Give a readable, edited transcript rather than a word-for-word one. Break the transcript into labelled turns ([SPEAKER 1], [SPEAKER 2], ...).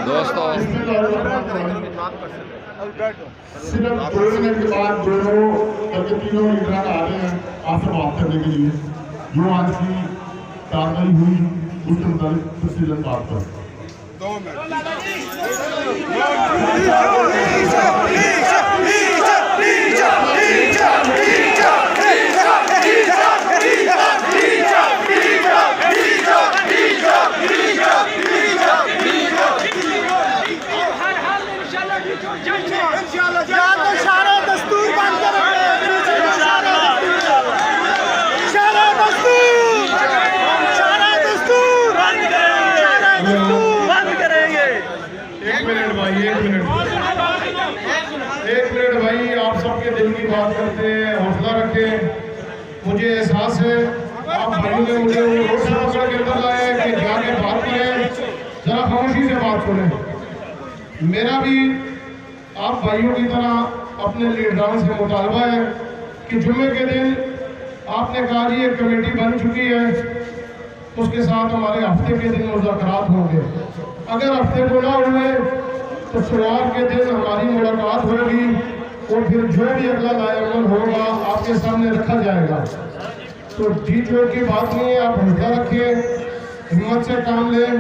[SPEAKER 1] दोस्तों
[SPEAKER 2] सिर्फ 2 मिनट के बाद दोनों करके तीनों लीडर आ रहे हैं आपसे बात करने के लिए। जो आज की कार्रवाई हुई उसके मुताबिक तफसीलन बात कर 2 मिनट। एक मिनट भाई, आप सबके दिल की बात करते हैं, हौसला रखें। मुझे एहसास है आप भाइयों ने मुझे रोड से पकड़ के अंदर लाए कि जाके बात करें, जरा खामोशी से बात सुने। मेरा भी आप भाइयों की तरह अपने लीडरों से मुतालबा है कि जुम्मे के दिन आपने कहा जी एक कमेटी बन चुकी है, उसके साथ हमारे हफ्ते के दिन मुज़ाकरात होंगे। अगर हफ्ते को ना हुए तो शुक्रवार के दिन हमारी मुलाकात होगी और फिर जो भी अगला लाएअमल होगा आपके सामने रखा जाएगा। तो जी चोट की बात नहीं है, आप हौसला रखें, हिम्मत से काम लें।